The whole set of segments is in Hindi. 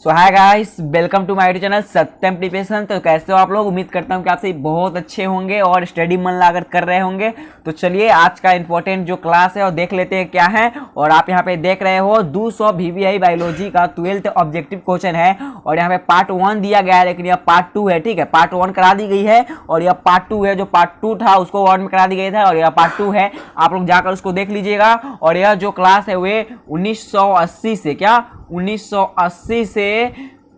So hi guys, welcome to my YouTube channel Satyam preparation. तो कैसे हो आप लोग? उम्मीद करता हूँ कि आप सभी बहुत अच्छे होंगे और स्टडी मन लगाकर कर रहे होंगे। तो चलिए आज का इंपॉर्टेंट जो क्लास है और देख लेते हैं क्या है। और आप यहाँ पे देख रहे हो 200 VVI बायोलॉजी का 12th ऑब्जेक्टिव क्वेश्चन है और यहाँ पे पार्ट 1 दिया गया है, लेकिन यह पार्ट 2 है। ठीक है, पार्ट 1 करा दी गई है और यह पार्ट 2 है। जो पार्ट 2 था उसको 1 में करा दी गई था और यह पार्ट 2 है। आप लोग जाकर उसको देख लीजिएगा। और यह जो क्लास है वे 1980 से 1980 से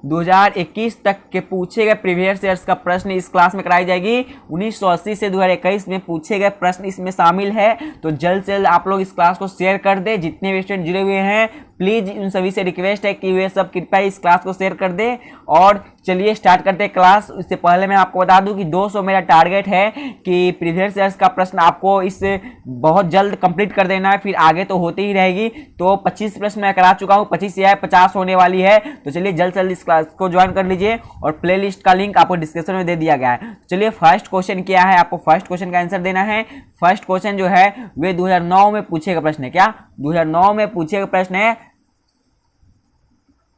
2021 तक के पूछे गए प्रीवियस ईयर्स का प्रश्न इस क्लास में कराई जाएगी। 1980 से 2021 में पूछे गए प्रश्न इसमें शामिल है। तो जल्द से जल्द आप लोग इस क्लास को शेयर कर दे। जितने भी स्टूडेंट जुड़े हुए हैं प्लीज उन सभी से रिक्वेस्ट है कि वे सब कृपया इस क्लास को शेयर कर दे। और चलिए स्टार्ट करते हैं क्लास। इससे पहले मैं आपको बता दूं कि 200 मेरा टारगेट है कि प्रीवियस ईयर्स का प्रश्न आपको इस बहुत जल्द कंप्लीट कर देना है, फिर आगे तो होती ही रहेगी। तो 25 प्रश्न मैं करा चुका हूं, 25 या 50 होने वाली है। तो चलिए जल्द से जल्द इस क्लास को ज्वाइन कर लीजिए और प्ले लिस्ट का लिंक आपको डिस्क्रिप्शन में दे दिया गया है। चलिए फर्स्ट क्वेश्चन क्या है, आपको फर्स्ट क्वेश्चन का आंसर देना है। फर्स्ट क्वेश्चन जो है वे 2009 में पूछे गए प्रश्न है। क्या 2009 में पूछे गए प्रश्न है,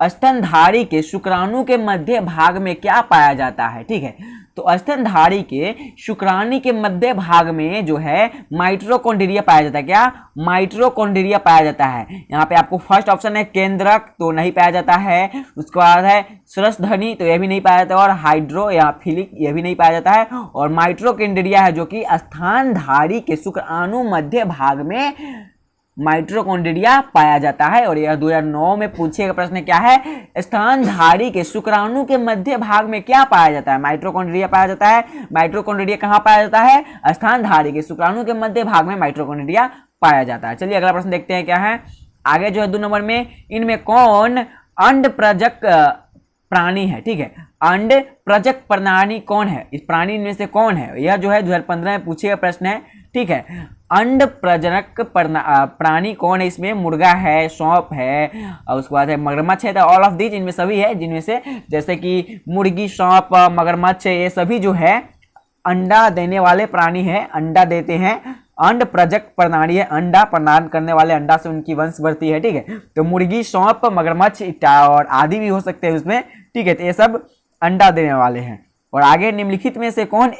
स्तनधारी के शुक्राणु के मध्य भाग में क्या पाया जाता है। ठीक है, तो स्तनधारी के शुक्राणु के मध्य भाग में जो है माइटोकॉन्ड्रिया पाया जाता है। क्या माइटोकॉन्ड्रिया पाया जाता है। यहाँ पे आपको फर्स्ट ऑप्शन है केंद्रक, तो नहीं पाया जाता है। उसके बाद है सुरसधनी, तो यह भी नहीं पाया जाता है। और हाइड्रो या फिलिक, यह भी नहीं पाया जाता है। और माइटोकॉन्ड्रिया है जो कि स्तनधारी के शुक्राणु मध्य भाग में माइटोकॉन्ड्रिया पाया जाता है। और यह 2009 में पूछे गए प्रश्न क्या है, स्तनधारी के शुक्राणु के मध्य भाग में क्या पाया जाता है? माइटोकॉन्ड्रिया पाया जाता है। माइटोकॉन्ड्रिया कहाँ पाया जाता है? स्तनधारी के शुक्राणु के मध्य भाग में माइटोकॉन्ड्रिया पाया जाता है। चलिए अगला प्रश्न देखते हैं क्या है। आगे जो है 2 नंबर में, इनमें कौन अंड प्रजक प्राणी है? ठीक है, अंड प्रजक प्राणी कौन है? इस प्राणी में से कौन है? यह जो है 2015 में पूछे गए प्रश्न है। ठीक है, अंड प्रजनक प्राणी कौन है? इसमें मुर्गा है, सौंप है, और उसके बाद है मगरमच्छ है। ऑल ऑफ दीज, इनमें सभी है, जिनमें से जैसे कि मुर्गी, सौंप, मगरमच्छ, ये सभी जो है अंडा देने वाले प्राणी है, अंडा देते हैं। अंड प्रजक प्राणी है, अंडा प्रदान करने वाले, अंडा से उनकी वंश बढ़ती है। ठीक है, तो मुर्गी, सौंप, मगरमच्छ और आदि भी हो सकते हैं उसमें। ठीक है, तो ये सब अंडा देने वाले हैं। और आगे निम्नलिखित में से कौन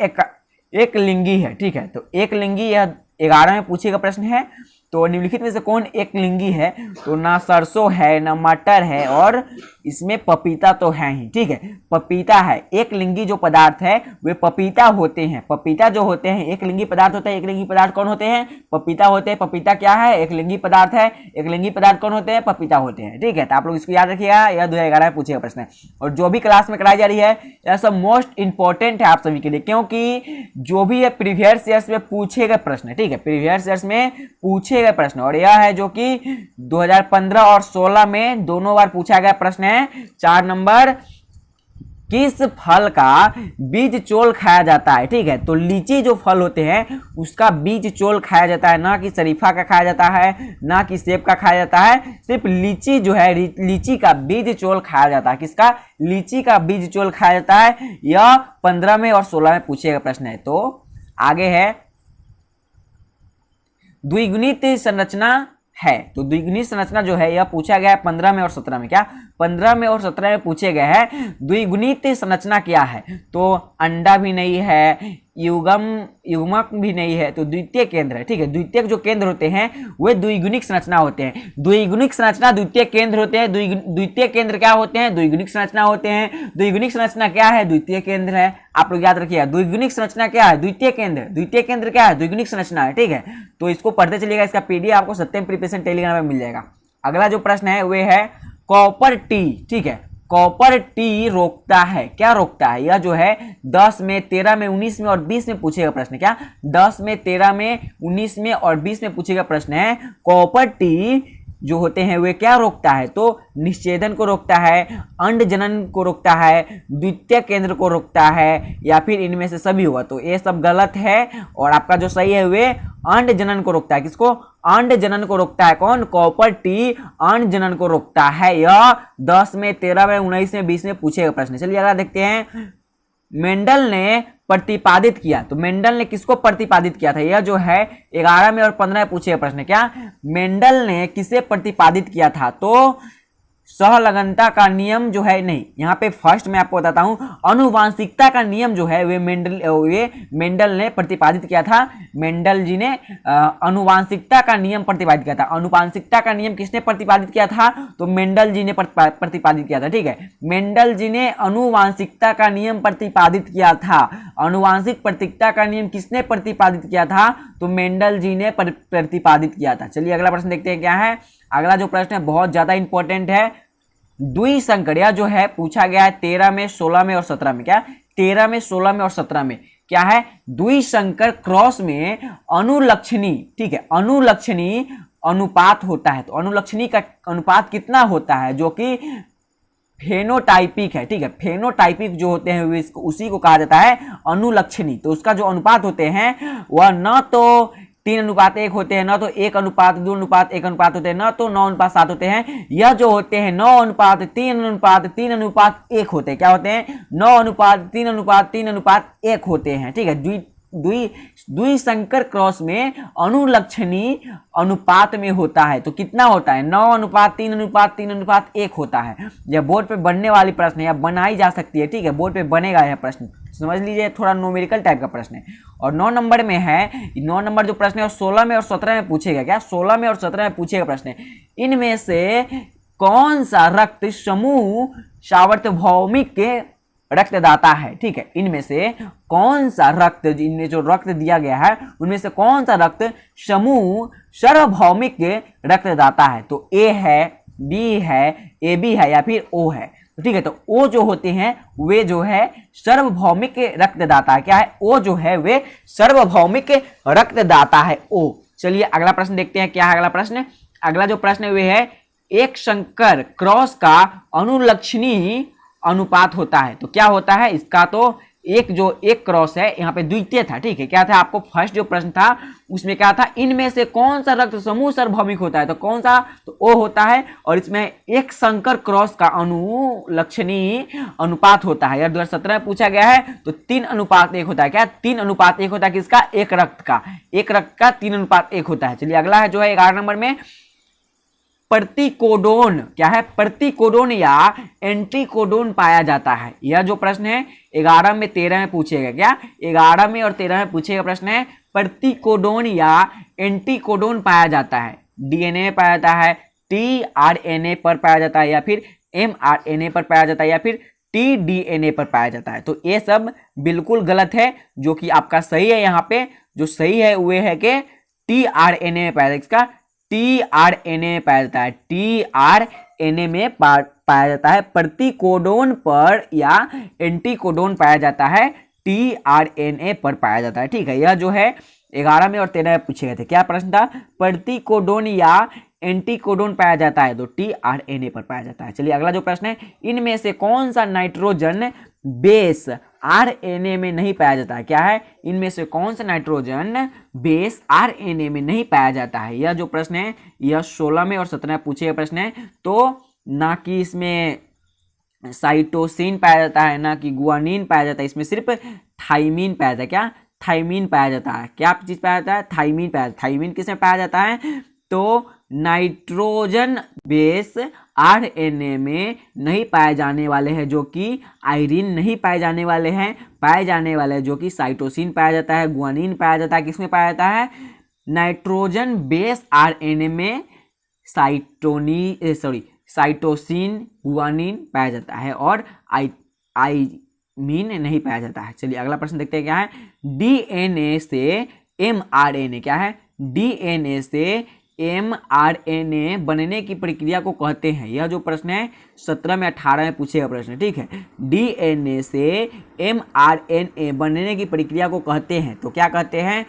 एक लिंगी है? ठीक है, तो एक लिंगी यह 11 में पूछेगा प्रश्न है। तो निम्नलिखित में से कौन एक लिंगी है? तो ना सरसों है, ना मटर है, और इसमें पपीता तो है ही। ठीक है, पपीता है। एक लिंगी जो पदार्थ है वे पपीता होते हैं। पपीता जो होते हैं एक लिंगी पदार्थ होता है। एक लिंगी पदार्थ कौन होते हैं? पपीता होते हैं। पपीता क्या है? एक लिंगी पदार्थ है। एक लिंगी पदार्थ कौन होते हैं? पपीता होते हैं। ठीक है, तो आप लोग इसको याद रखिएगा, यह 2011 में पूछेगा प्रश्न है। और जो भी क्लास में कराई जा रही है यह सब मोस्ट इंपॉर्टेंट है आप सभी के लिए, क्योंकि जो भी है प्रीवियस ईयर्स में पूछे गए प्रश्न। ठीक है, प्रीवियस ईयर्स में पूछे गए प्रश्न, और यह है जो कि 2015 और 16 में दोनों बार पूछा गया प्रश्न है। 4 नंबर, किस फल का बीज चोल खाया जाता है? ठीक है, तो लीची जो फल होते हैं उसका बीज चोल खाया जाता है, ना कि शरीफा का खाया जाता है, ना कि सेब का खाया जाता है। सिर्फ लीची जो है, लीची का बीज चोल खाया जाता है। किसका? लीची का बीज चोल खाया जाता है। यह 15 में और 16 में पूछे गए प्रश्न है। तो आगे है द्विगुणित संरचना है। तो द्विगुणित संरचना जो है यह पूछा गया है 15 में और 17 में। क्या 15 में और 17 में पूछे गए हैं द्विगुणित संरचना क्या है? तो अंडा भी नहीं है, युग्मक भी नहीं है, तो द्वितीय केंद्र है। ठीक है, द्वितीयक जो केंद्र होते हैं वे द्विगुणिक संरचना होते हैं। द्विगुणिक संरचना द्वितीय केंद्र होते हैं। द्वितीय केंद्र क्या होते हैं? द्विगुणिक संरचना होते हैं। द्विगुणिक संरचना क्या है? द्वितीय केंद्र है। आप लोग याद रखिएगा, द्विगुणिक संरचना क्या है? द्वितीय केंद्र। द्वितीय केंद्र क्या है? द्विगुणिक संरचना है। ठीक है, तो इसको पढ़ते चलिएगा। इसका पीडीएफ आपको सत्यम प्रिपरेशन टेलीग्राम में मिल जाएगा। अगला जो प्रश्न है वे है कॉपर टी। ठीक है, कॉपर टी रोकता है। क्या रोकता है? यह जो है 10 में, 13 में, 19 में और 20 में पूछेगा प्रश्न। क्या 10 में, 13 में, 19 में और 20 में पूछेगा प्रश्न है कॉपर टी जो होते हैं वे क्या रोकता है? तो निषेधन को रोकता है, अंड जनन को रोकता है, द्वितीय केंद्र को रोकता है, या फिर इनमें से सभी होगा। तो ये सब गलत है और आपका जो सही है वे अंड जनन को रोकता है। किसको? अंड जनन को रोकता है। कौन? कॉपर टी अंड जनन को रोकता है। यह 10 में, 13 में, 19 में, 20 में पूछेगा प्रश्न। चलिए अगला देखते हैं। मेंडल ने प्रतिपादित किया। तो मेंडल ने किसको प्रतिपादित किया था? यह जो है 11 में और 15 में पूछे प्रश्न। क्या मेंडल ने किसे प्रतिपादित किया था? तो सहलगनता का नियम जो है, नहीं, यहाँ पे फर्स्ट मैं आपको बताता हूँ, अनुवांशिकता का नियम जो है वे मेंडल ने प्रतिपादित किया था। मेंडल जी ने अनुवांशिकता का नियम प्रतिपादित किया था। अनुवांशिकता का नियम किसने प्रतिपादित किया था? तो मेंडल जी ने प्रतिपादित किया था। ठीक है, मेंडल जी ने अनुवांशिकता का नियम प्रतिपादित किया था। अनुवांशिक प्रतिक्रिया का नियम किसने प्रतिपादित किया था? तो मेंडल जी ने प्रतिपादित किया था। चलिए अगला प्रश्न देखते हैं क्या है। अगला जो प्रश्न है बहुत ज्यादा इंपॉर्टेंट है। द्विसंकरिया जो है पूछा गया है 13 में, 16 में और 17 में। क्या 13 में, 16 में और 17 में क्या है? द्विसंकर क्रॉस में अनुलक्षणी, ठीक है, अनुलक्षणी अनुपात होता है। तो अनुलक्षणी का अनुपात कितना होता है? जो कि फेनोटाइपिक है। ठीक है, फेनोटाइपिक जो होते हैं उसी को कहा जाता है अनुलक्षणी। तो उसका जो अनुपात होते हैं वह न तो 3:1 होते हैं, न तो 1:2:1 होते हैं, न तो 9:7 होते हैं। यह जो होते हैं 9:3:3:1 होते हैं। क्या होते हैं? 9:3:3:1 होते हैं। ठीक है, द्विसंकर क्रॉस में अनुलक्षणी अनुपात में होता है। तो कितना होता है? 9:3:3:1 होता है। यह बोर्ड पे बनने वाली प्रश्न है, या बनाई जा सकती है। ठीक है, बोर्ड पे बनेगा यह प्रश्न, समझ लीजिए, थोड़ा न्यूमेरिकल टाइप का प्रश्न है। और 9 नंबर में है, 9 नंबर जो प्रश्न है और 16 में और 17 में पूछेगा। क्या 16 में और 17 में पूछेगा प्रश्न है, इनमें से कौन सा रक्त समूह सार्वभौमिक के रक्तदाता है? ठीक है, इनमें से कौन सा रक्त, इनमें जो रक्त दिया गया है उनमें से कौन सा रक्त समूह सार्वभौमिक के रक्तदाता है? तो ए है, बी है, ए बी है या फिर ओ है। तो ठीक है, तो ओ जो होते हैं वे जो है सार्वभौमिक रक्तदाता है। क्या है? ओ जो है वे सार्वभौमिक रक्तदाता है, ओ। चलिए अगला प्रश्न देखते हैं क्या है अगला प्रश्न। अगला जो प्रश्न वे है, एक संकर क्रॉस का अनुलक्षणी अनुपात होता है। तो क्या होता है इसका? तो एक क्रॉस है, यहाँ पे द्वितीय था। ठीक है, क्या था? आपको फर्स्ट जो प्रश्न था उसमें क्या था? इनमें से कौन सा रक्त समूह सार्वभौमिक होता है? तो कौन सा? तो ओ होता है। और इसमें एक संकर क्रॉस का अनुलक्षणी अनुपात होता है। यार 2017 में पूछा गया है तो 3:1 होता है। क्या 3:1 होता है? किसका? एक रक्त का 3:1 होता है। चलिए अगला है जो है 11 नंबर में, प्रतिकोडोन। क्या है? प्रतिकोडोन या एंटीकोडोन पाया जाता है। यह जो प्रश्न है 11 में 13 में पूछेगा। क्या 11 में और 13 में पूछेगा प्रश्न है, प्रतिकोडोन या एंटीकोडोन पाया जाता है। डीएनए में पाया जाता है, टीआरएनए पर पाया जाता है, या फिर एमआरएनए पर पाया जाता है, या फिर टीडीएनए पर पाया जाता है। तो ये सब बिल्कुल गलत है। जो कि आपका सही है, यहाँ पे जो सही है वो है कि टीआरएनए में पाया जाता है। इसका टीआरएनए में पाया जाता है, टीआरएनए में पाया जाता है। प्रतिकोडोन पर या एंटीकोडोन पाया जाता है, टीआरएनए पर पाया जाता है। ठीक है, यह जो है 11 में और 13 में पूछे गए थे। क्या प्रश्न था? प्रतिकोडोन या एंटीकोडोन पाया जाता है तो टीआरएनए पर पाया जाता है। चलिए अगला जो प्रश्न है, इनमें से कौन सा नाइट्रोजन बेस आरएनए में नहीं पाया जाता है? क्या है? इनमें से कौन सा नाइट्रोजन बेस आरएनए में नहीं पाया जाता है? यह जो प्रश्न है यह 16 में और 17 में पूछे गए प्रश्न है। तो ना कि इसमें साइटोसिन पाया जाता है, ना कि गुआनिन पाया जाता है, इसमें सिर्फ थाइमीन पाया जाता है। क्या? थाइमीन पाया जाता है। क्या चीज पाया जाता है? थाइमीन पाया जाता है। थाइमीन किसमें पाया जाता है? तो नाइट्रोजन बेस आरएनए में नहीं पाए जाने वाले हैं, जो कि आयरन नहीं पाए जाने वाले हैं, पाए जाने वाले हैं जो कि साइटोसिन पाया जाता है, गुआनिन पाया जाता है। किसमें पाया जाता है? नाइट्रोजन बेस आरएनए में साइटोसिन गुआनिन पाया जाता है और आइमीन नहीं पाया जाता है। चलिए अगला प्रश्न देखते हैं क्या है। डीएनए से एमआरएनए, क्या है? डीएनए से एमआरएनए बनने की प्रक्रिया को कहते हैं। यह जो प्रश्न है 17 में 18 में पूछेगा प्रश्न। ठीक है, डीएनए से एमआरएनए बनने की प्रक्रिया को कहते हैं। तो क्या कहते हैं?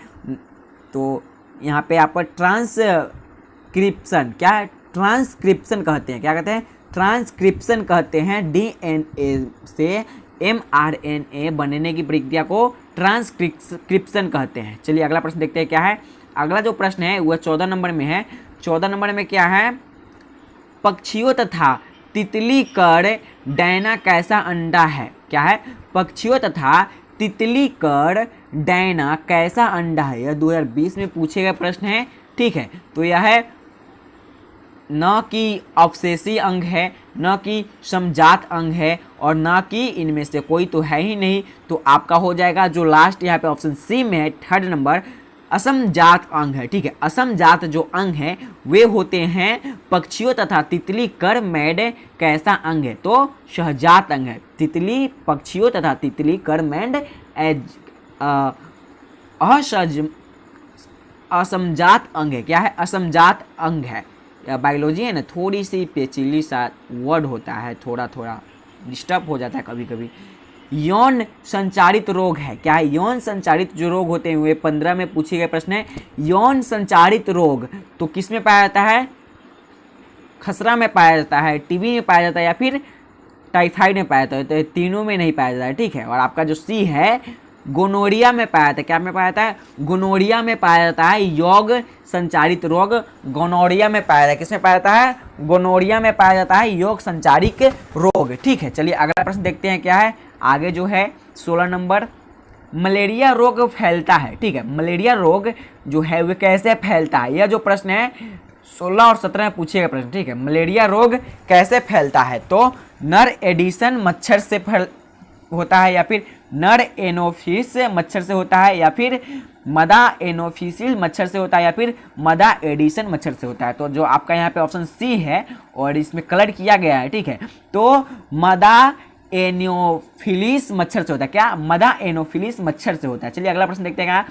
तो यहाँ पे आपका ट्रांसक्रिप्शन, क्या है? ट्रांसक्रिप्शन कहते हैं। क्या कहते हैं? ट्रांसक्रिप्शन कहते हैं। डीएनए से एमआरएनए बनने की प्रक्रिया को ट्रांसक्रिप्शन कहते हैं। चलिए अगला प्रश्न देखते हैं क्या है। अगला जो प्रश्न है वह 14 नंबर में है। 14 नंबर में क्या है? पक्षियों तथा तितली कर डैना कैसा अंडा है? क्या है? पक्षियों तथा तितली कर डैना कैसा अंडा है? यह 2020 में पूछे गए प्रश्न है। ठीक है, तो यह है न कि अवशेषी अंग है, न कि समजात अंग है और न कि इनमें से कोई तो है ही नहीं। तो आपका हो जाएगा जो लास्ट यहाँ पे ऑप्शन सी में है, थर्ड नंबर, असमजात अंग है। ठीक है, असमजात जो अंग है वे होते हैं पक्षियों तथा तितली कर मैड कैसा अंग है, तो सहजात अंग है। तितली, पक्षियों तथा तितली कर मैड असमजात अंग है। क्या है? असमजात अंग है। बायोलॉजी है ना, थोड़ी सी पेचीली सा वर्ड होता है, थोड़ा थोड़ा डिस्टर्ब हो जाता है कभी कभी। यौन संचारित रोग है। क्या है? यौन संचारित जो रोग होते हैं वे 15 में पूछे गए प्रश्न है। यौन संचारित रोग तो किस में पाया जाता है? खसरा में पाया जाता है, टीबी में पाया जाता है या फिर टाइफाइड में पाया जाता है। तो ये तीनों में नहीं पाया जाता है। ठीक है, और आपका जो सी है गोनोरिया में पाया जाता है। क्या में पाया जाता है? गोनोरिया में पाया जाता है। योग संचारित रोग गोनोरिया में पाया जाता है। किस में पाया जाता है? गोनोरिया में पाया जाता है योग संचारित रोग। ठीक है, चलिए अगला प्रश्न देखते हैं क्या है। आगे जो है 16 नंबर, मलेरिया रोग फैलता है। ठीक है, मलेरिया रोग जो है वह कैसे फैलता है? यह जो प्रश्न है 16 और 17 में पूछेगा प्रश्न। ठीक है, मलेरिया रोग कैसे फैलता है? तो नर एडिसन मच्छर से होता है या फिर नर एनोफिस मच्छर से होता है या फिर मदा एनोफिसिल मच्छर से होता है या फिर मदा एडिसन मच्छर से होता है। तो जो आपका यहाँ पे ऑप्शन सी है और इसमें कलर किया गया है। ठीक है, तो मदा एनोफिलिस मच्छर से होता है। क्या? मदा एनोफिलिस मच्छर से होता है। चलिए अगला प्रश्न देखते हैं।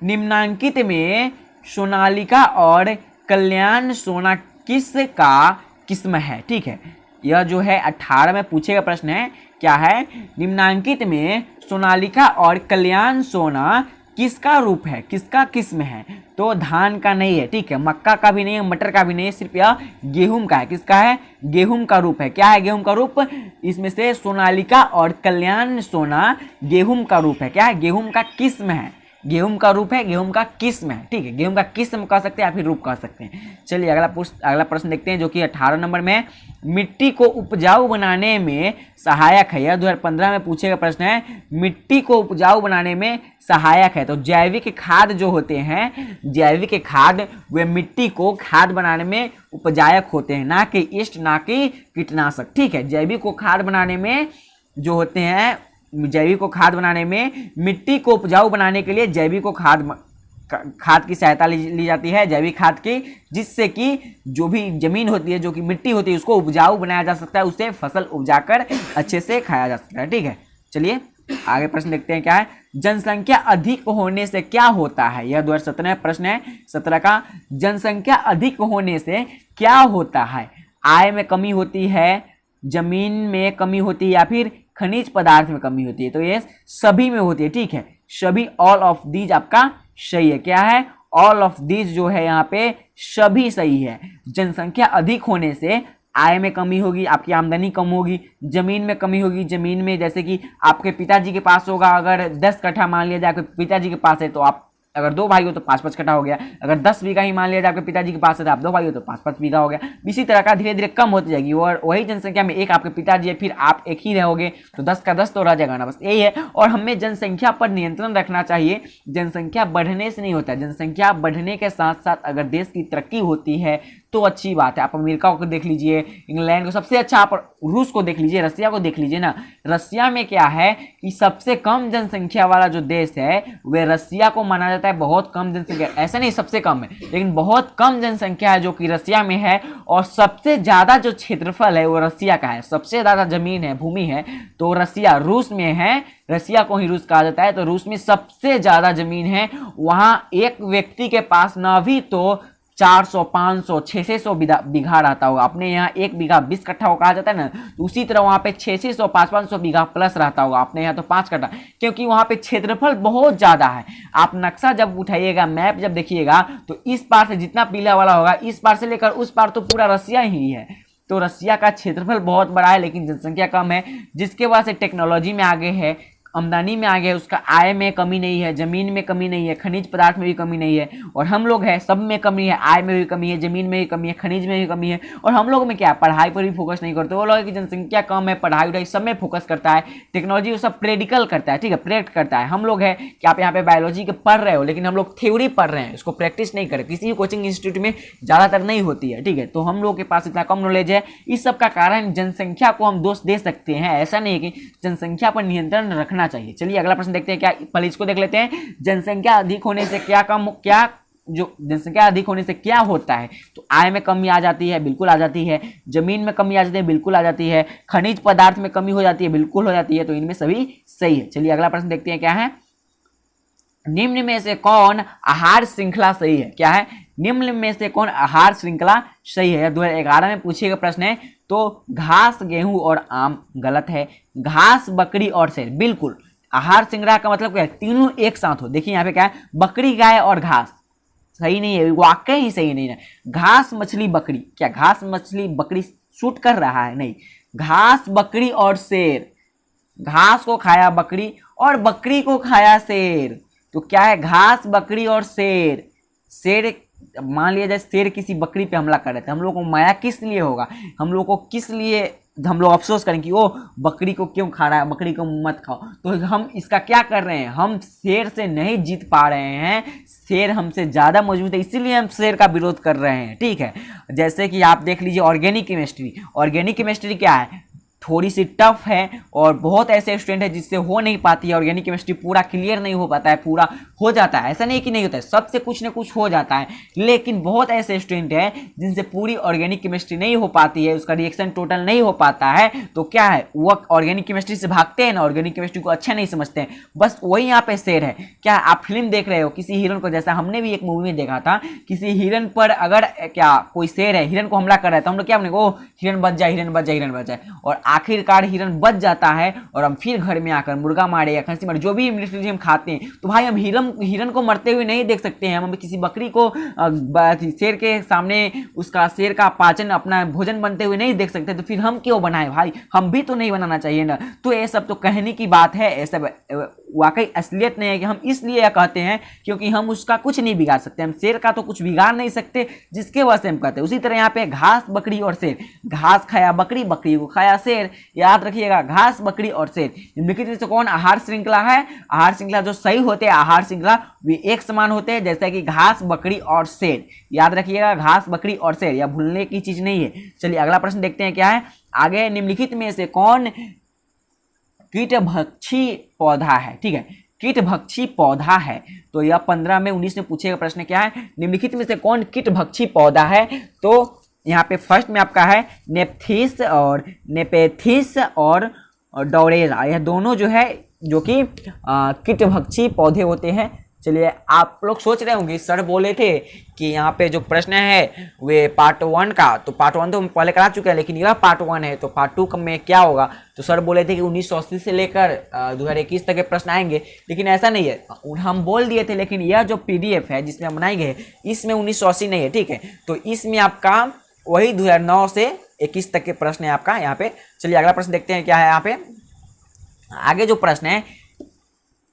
निम्नांकित में सोनालिका और कल्याण सोना किस का किस्म है? ठीक है, यह जो है 18 में पूछे गए प्रश्न है। क्या है? निम्नांकित में सोनालिका और कल्याण सोना किसका रूप है, किसका किस्म है? तो धान का नहीं है। ठीक है, मक्का का भी नहीं है, मटर का भी नहीं है, सिर्फ यह गेहूं का है। किसका है? गेहूं का रूप है। क्या है गेहूं का रूप? इसमें से सोनालिका और कल्याण सोना गेहूं का रूप है। क्या है? गेहूं का किस्म है, गेहूं का रूप है, गेहूं का किस्म है। ठीक है, गेहूं का किस्म कह सकते हैं या फिर रूप कह सकते हैं। चलिए अगला प्रश्न देखते हैं जो कि 18 नंबर में, मिट्टी को उपजाऊ बनाने में सहायक है। यह 2015 में पूछे गए प्रश्न है। मिट्टी को उपजाऊ बनाने में सहायक है। तो जैविक खाद जो होते हैं, जैविक खाद वे मिट्टी को खाद बनाने में उपजायक होते हैं, ना कि ईस्ट, ना कि कीटनाशक। ठीक है, जैविक को खाद बनाने में जो होते हैं, जैविक को खाद बनाने में, मिट्टी को उपजाऊ बनाने के लिए जैविक को खाद की सहायता ली जाती है, जैविक खाद की, जिससे कि जो भी जमीन होती है, जो कि मिट्टी होती है, उसको उपजाऊ बनाया जा सकता है, उससे फसल उपजाकर अच्छे से खाया जा सकता है। ठीक है, चलिए आगे प्रश्न देखते हैं क्या है। जनसंख्या अधिक होने से क्या होता है? यह 2017 प्रश्न है 17 का। जनसंख्या अधिक होने से क्या होता है? आय में कमी होती है, जमीन में कमी होती है या फिर खनिज पदार्थ में कमी होती है? तो ये सभी में होती है। ठीक है, सभी, ऑल ऑफ दीज आपका सही है। क्या है? ऑल ऑफ दीज जो है यहाँ पे सभी सही है। जनसंख्या अधिक होने से आय में कमी होगी, आपकी आमदनी कम होगी, जमीन में कमी होगी। जमीन में जैसे कि आपके पिताजी के पास होगा, अगर 10 कट्ठा मान लिया जाए आपके पिताजी के पास है, तो आप अगर 2 भाई हो तो 5-5 कट्ठा हो गया। अगर 10 बीघा ही मान लिया जाए आपके पिताजी के पास है तो आप 2 भाई हो तो 5-5 बीघा हो गया। इसी तरह का धीरे धीरे कम होती जाएगी और वही जनसंख्या में एक आपके पिताजी है, फिर आप एक ही रहोगे, तो 10 का 10 तो रह जाएगा ना, बस यही है। और हमें जनसंख्या पर नियंत्रण रखना चाहिए। जनसंख्या बढ़ने से नहीं होता है, जनसंख्या बढ़ने के साथ साथ अगर देश की तरक्की होती है तो अच्छी बात है। आप अमेरिका को देख लीजिए, इंग्लैंड को, सबसे अच्छा आप रूस को देख लीजिए, रसिया को देख लीजिए ना। रसिया में क्या है कि सबसे कम जनसंख्या वाला जो देश है वह रसिया को माना जाता है। बहुत कम जनसंख्या, ऐसा नहीं सबसे कम है, लेकिन बहुत कम जनसंख्या है जो कि रसिया में है। और सबसे ज्यादा जो क्षेत्रफल है वो रसिया का है, सबसे ज्यादा जमीन है, भूमि है तो रसिया, रूस में है, रसिया को ही रूस कहा जाता है। तो रूस में सबसे ज्यादा जमीन है। वहां एक व्यक्ति के पास ना भी तो 400, 500, 600 बीघा रहता होगा। अपने यहाँ 1 बीघा 20 कट्ठा को कहा जाता है ना, तो उसी तरह वहाँ पे 600, 500 बीघा प्लस रहता होगा। अपने यहाँ तो 5 कट्ठा, क्योंकि वहाँ पे क्षेत्रफल बहुत ज़्यादा है। आप नक्शा जब उठाइएगा, मैप जब देखिएगा, तो इस पार से जितना पीला वाला होगा, इस पार से लेकर उस पार तो पूरा रसिया ही है। तो रसिया का क्षेत्रफल बहुत बड़ा है लेकिन जनसंख्या कम है, जिसके वजह से टेक्नोलॉजी में आगे है, आमदनी में आ गया, उसका आय में कमी नहीं है, जमीन में कमी नहीं है, खनिज पदार्थ में भी कमी नहीं है। और हम लोग है सब में कमी है, आय में भी कमी है, जमीन में भी कमी है, खनिज में भी कमी है। और हम लोग में क्या, पढ़ाई पर भी फोकस नहीं करते। वो लोग की जनसंख्या कम है, पढ़ाई वढ़ाई सब में फोकस करता है, टेक्नोलॉजी वो सब प्रेडिकल करता है, ठीक है, प्रेडिक्ट करता है। हम लोग है कि आप यहाँ पे बायोलॉजी के पढ़ रहे हो, लेकिन हम लोग थ्योरी पढ़ रहे हैं, उसको प्रैक्टिस नहीं कर, किसी भी कोचिंग इंस्टीट्यूट में ज़्यादातर नहीं होती है, ठीक है। तो हम लोग के पास इतना कम नॉलेज है। इस सब का कारण जनसंख्या को हम दोष दे सकते हैं, ऐसा नहीं है कि जनसंख्या पर नियंत्रण रखना चाहिए। चलिए अगला प्रश्न देखते हैं, क्या पहले इसको देख लेते हैं। जनसंख्या अधिक होने से जो जनसंख्या अधिक होने से क्या होता है? तो आय में कमी आ जाती है, बिल्कुल आ जाती है। जमीन में कमी आ जाती है, बिल्कुल आ जाती है। खनिज पदार्थ में कमी हो जाती है, बिल्कुल हो जाती है। तो इनमें सभी सही है। चलिए अगला प्रश्न देखते हैं, क्या है, निम्न में से कौन आहार श्रृंखला सही है? क्या है, निम्न में से कौन आहार श्रृंखला सही है? 2011 में पूछे गए प्रश्न है। तो घास, गेहूं और आम गलत है। घास, बकरी और शेर बिल्कुल। आहार श्रृंखला का मतलब क्या है? तीनों एक साथ हो। देखिए यहाँ पे क्या है, बकरी, गाय और घास सही नहीं है, वाकई ही सही नहीं है। घास, मछली, बकरी, क्या घास, मछली, बकरी शूट कर रहा है? नहीं। घास, बकरी और शेर, घास को खाया बकरी और बकरी को खाया शेर। तो क्या है, घास, बकरी और शेर। शेर, मान लिया जाए शेर किसी बकरी पे हमला कर रहे थे, हम लोग को माया किस लिए होगा? हम लोग को किस लिए हम लोग अफसोस करें कि वो बकरी को क्यों खा रहा है, बकरी को मत खाओ। तो हम इसका क्या कर रहे हैं, हम शेर से नहीं जीत पा रहे हैं, शेर हमसे ज़्यादा मजबूत है, इसीलिए हम शेर का विरोध कर रहे हैं, ठीक है। जैसे कि आप देख लीजिए ऑर्गेनिक केमिस्ट्री। ऑर्गेनिक केमिस्ट्री क्या है, थोड़ी सी टफ है और बहुत ऐसे स्टूडेंट है जिससे हो नहीं पाती है। ऑर्गेनिक केमिस्ट्री पूरा क्लियर नहीं हो पाता है, पूरा हो जाता है, ऐसा नहीं कि नहीं होता है, सबसे कुछ ना कुछ हो जाता है। लेकिन बहुत ऐसे स्टूडेंट है जिनसे पूरी ऑर्गेनिक केमिस्ट्री नहीं हो पाती है, उसका रिएक्शन टोटल नहीं हो पाता है। तो क्या है, वो ऑर्गेनिक केमिस्ट्री से भागते हैं ना, ऑर्गेनिक केमिस्ट्री को अच्छा नहीं समझते हैं। बस वही यहाँ पे शेर है। क्या आप फिल्म देख रहे हो, किसी हिरन को, जैसा हमने भी एक मूवी में देखा था, किसी हिरन पर अगर क्या कोई शेर है, हिरन को हमला कर रहा है, तो हम लोग क्या बोलेंगे, ओ हिरन बच जाए, हिरन बच जाए, हिरन बच जाए। और आखिरकार हिरन बच जाता है और हम फिर घर में आकर मुर्गा मारे या खस्सी मारे, जो भी मिलिट्री हम खाते हैं, तो भाई हम हिरन को मरते हुए नहीं देख सकते हैं। हम किसी बकरी को शेर के सामने उसका शेर का पाचन, अपना भोजन बनते हुए नहीं देख सकते, तो फिर हम क्यों बनाए भाई, हम भी तो नहीं बनाना चाहिए ना। तो ये सब तो कहने की बात है, ये सब वाकई असलियत नहीं है। कि हम इसलिए कहते हैं क्योंकि हम उसका कुछ नहीं बिगाड़ सकते, हम शेर का तो कुछ बिगाड़ नहीं सकते, जिसके वजह से हम कहते हैं। उसी तरह यहाँ पे घास, बकरी और शेर, घास खाया बकरी, बकरी को खाया शेर, याद रखिएगा, घास, बकरी और शेर। निम्नलिखित में से कौन आहार श्रृंखला है? आहार श्रृंखला जो सही होते हैं, आहार श्रृंखला वे एक समान होते हैं, जैसे कि घास, बकरी और शेर। याद रखिएगा, घास, बकरी और शेर, यह भूलने की चीज नहीं है। चलिए अगला प्रश्न देखते हैं, क्या है आगे, निम्नलिखित में से कौन कीटभक्षी पौधा है? ठीक है, कीटभक्षी पौधा है। तो यह 15 में 19 में पूछेगा प्रश्न, क्या है, निम्नलिखित में से कौन कीटभक्षी पौधा है? तो यहाँ पे फर्स्ट में आपका है नेप्थीस और नेपेथिस और डोरेला, यह दोनों जो है जो कि कीटभक्षी पौधे होते हैं। चलिए आप लोग सोच रहे होंगे सर बोले थे कि यहाँ पे जो प्रश्न है वे पार्ट 1 का, तो पार्ट 1 तो हम पहले करा चुके हैं, लेकिन यह पार्ट 1 है, तो पार्ट 2 में क्या होगा? तो सर बोले थे कि 1980 से लेकर 2021 तक के प्रश्न आएंगे, लेकिन ऐसा नहीं है, हम बोल दिए थे। लेकिन यह जो PDF है जिसमें हम बनाई गए, इसमें 1980 नहीं है, ठीक है। तो इसमें आपका वही 2009 से 21 तक के प्रश्न है आपका यहाँ पे। चलिए अगला प्रश्न देखते हैं, क्या है यहाँ पे आगे जो प्रश्न है,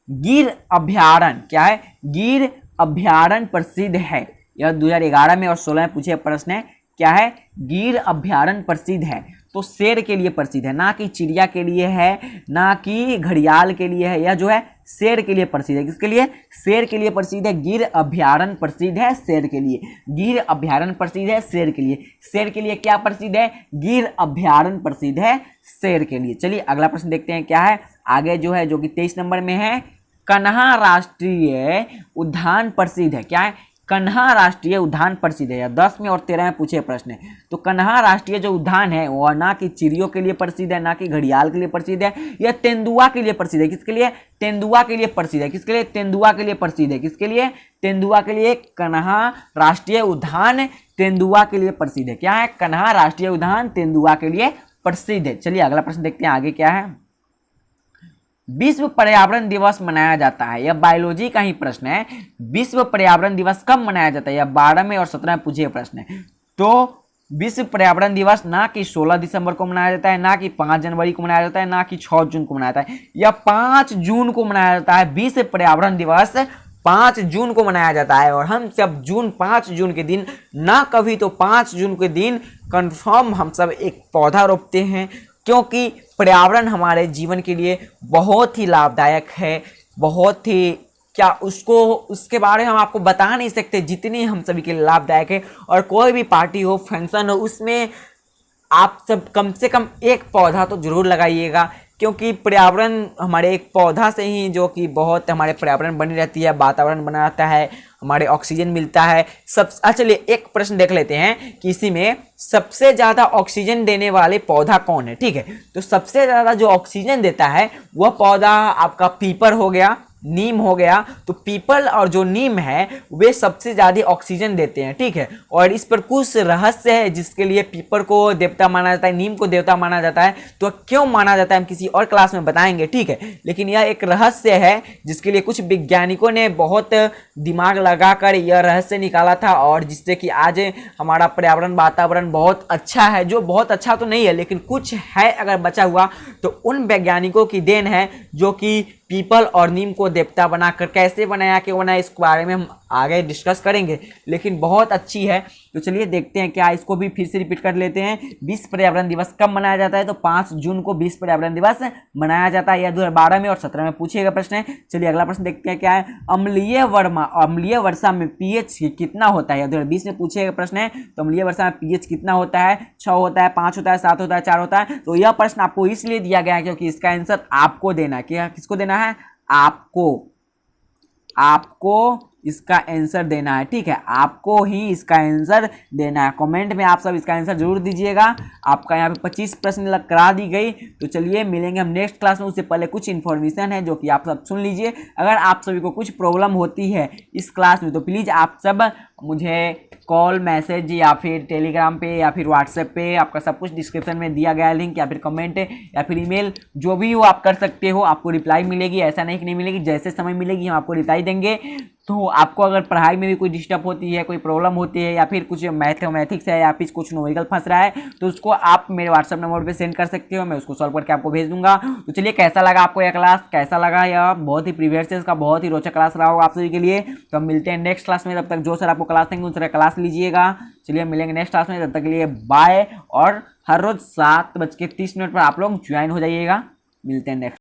गिर अभ्यारण्य, क्या है, गिर अभ्यारण्य प्रसिद्ध है। यह 2011 में और 16 में पूछे प्रश्न है, क्या है, गिर अभ्यारण्य प्रसिद्ध है। तो शेर के लिए प्रसिद्ध है, ना कि चिड़िया के लिए है, ना कि घड़ियाल के लिए है, यह जो है शेर के लिए प्रसिद्ध है। किसके लिए? शेर के लिए प्रसिद्ध है। गिर अभ्यारण्य प्रसिद्ध है शेर के लिए, गिर अभ्यारण्य प्रसिद्ध है शेर के लिए। शेर के लिए क्या प्रसिद्ध है? गिर अभ्यारण्य प्रसिद्ध है शेर के लिए। चलिए अगला प्रश्न देखते हैं, क्या है आगे जो है, जो कि 23 नंबर में है, कन्हा राष्ट्रीय उद्यान प्रसिद्ध है। क्या है? कन्हा राष्ट्रीय उद्यान प्रसिद्ध है। 10 में और 13 में पूछे प्रश्न है। तो कन्हा राष्ट्रीय जो उद्यान है वह ना कि चिड़ियों के लिए प्रसिद्ध है, ना कि घड़ियाल के लिए प्रसिद्ध है, यह तेंदुआ के लिए प्रसिद्ध है। किसके लिए? तेंदुआ के लिए प्रसिद्ध है। किसके लिए? तेंदुआ के लिए प्रसिद्ध है। किसके लिए? तेंदुआ के लिए। कन्हा राष्ट्रीय उद्यान तेंदुआ के लिए प्रसिद्ध है। क्या है? कन्हा राष्ट्रीय उद्यान तेंदुआ के लिए प्रसिद्ध है। चलिए अगला प्रश्न देखते हैं, आगे क्या है। विश्व पर्यावरण दिवस मनाया जाता है, यह बायोलॉजी का ही प्रश्न है। विश्व पर्यावरण दिवस कब मनाया जाता है? यह 12 में और 17 में पूछे प्रश्न है। तो विश्व पर्यावरण दिवस ना कि 16 दिसंबर को मनाया जाता है, ना कि 5 जनवरी को मनाया जाता है, ना कि 6 जून को मनाया जाता है, या 5 जून को मनाया जाता है। विश्व पर्यावरण दिवस 5 जून को मनाया जाता है। और हम सब 5 जून के दिन, ना कभी तो 5 जून के दिन कंफर्म हम सब एक पौधा रोपते हैं, क्योंकि पर्यावरण हमारे जीवन के लिए बहुत ही लाभदायक है, बहुत ही क्या उसके बारे में हम आपको बता नहीं सकते जितनी हम सभी के लिए लाभदायक है। और कोई भी पार्टी हो, फंक्शन हो, उसमें आप सब कम से कम एक पौधा तो जरूर लगाइएगा, क्योंकि पर्यावरण हमारे एक पौधा से ही जो कि बहुत हमारे पर्यावरण बनी रहती है, वातावरण बना रहता है, हमारे ऑक्सीजन मिलता है। चलिए एक प्रश्न देख लेते हैं कि इसी में सबसे ज़्यादा ऑक्सीजन देने वाले पौधा कौन है। ठीक है, तो सबसे ज़्यादा जो ऑक्सीजन देता है वह पौधा आपका पीपल हो गया, नीम हो गया। तो पीपल और जो नीम है वे सबसे ज़्यादा ऑक्सीजन देते हैं। ठीक है, और इस पर कुछ रहस्य है जिसके लिए पीपल को देवता माना जाता है, नीम को देवता माना जाता है। तो क्यों माना जाता है हम किसी और क्लास में बताएंगे। ठीक है, लेकिन यह एक रहस्य है जिसके लिए कुछ वैज्ञानिकों ने बहुत दिमाग लगाकर यह रहस्य निकाला था, और जिससे कि आज हमारा पर्यावरण वातावरण बहुत अच्छा है। जो बहुत अच्छा तो नहीं है, लेकिन कुछ है अगर बचा हुआ तो उन वैज्ञानिकों की देन है जो कि पीपल और नीम को देवता बनाकर कैसे बनाया, क्यों बनाया, इस बारे में हम आगे डिस्कस करेंगे, लेकिन बहुत अच्छी है। तो चलिए देखते हैं क्या, इसको भी फिर से रिपीट कर लेते हैं। विश्व पर्यावरण दिवस कब मनाया जाता है, तो 5 जून को विश्व पर्यावरण दिवस मनाया जाता है। यह 2012 में और 17 में पूछेगा प्रश्न है। चलिए अगला प्रश्न देखते हैं क्या है। अम्लीय वर्षा में पीएच कितना होता है, 2020 में पूछेगा प्रश्न है। तो अम्लीय वर्षा में पीएच कितना होता है, 6 होता है, 5 होता है, 7 होता है, 4 होता है। तो यह प्रश्न आपको इसलिए दिया गया है क्योंकि इसका आंसर आपको देना है। क्या किसको देना है, आपको इसका आंसर देना है। ठीक है, आपको ही इसका आंसर देना है। कमेंट में आप सब इसका आंसर जरूर दीजिएगा। आपका यहाँ पे 25 प्रश्न करा दी गई। तो चलिए मिलेंगे हम नेक्स्ट क्लास में। उससे पहले कुछ इन्फॉर्मेशन है जो कि आप सब सुन लीजिए। अगर आप सभी को कुछ प्रॉब्लम होती है इस क्लास में तो प्लीज़ आप सब मुझे कॉल, मैसेज या फिर टेलीग्राम पे या फिर व्हाट्सएप पे, आपका सब कुछ डिस्क्रिप्शन में दिया गया है लिंक, या फिर कमेंट या फिर ईमेल, जो भी हो आप कर सकते हो। आपको रिप्लाई मिलेगी, ऐसा नहीं कि नहीं मिलेगी, जैसे समय मिलेगी हम आपको रिप्लाई देंगे। तो आपको अगर पढ़ाई में भी कोई डिस्टर्ब होती है, कोई प्रॉब्लम होती है, या फिर कुछ मैथमेटिक्स है या फिर कुछ न्यूमेरिकल फंस रहा है, तो उसको आप मेरे व्हाट्सएप नंबर पे सेंड कर सकते हो। मैं उसको सॉल्व करके आपको भेज दूंगा। तो चलिए कैसा लगा आपको यह क्लास, कैसा लगा यह बहुत ही प्रीवियस का बहुत ही रोचक क्लास रहा होगा आप सभी के लिए। तो हम मिलते हैं नेक्स्ट क्लास में। तब तक जो सर आपको क्लास देंगे उस तरह क्लास लीजिएगा। चलिए मिलेंगे नेक्स्ट क्लास में, तब तक के लिए बाय। और हर रोज 7:30 पर आप लोग ज्वाइन हो जाइएगा। मिलते हैं नेक्स्ट।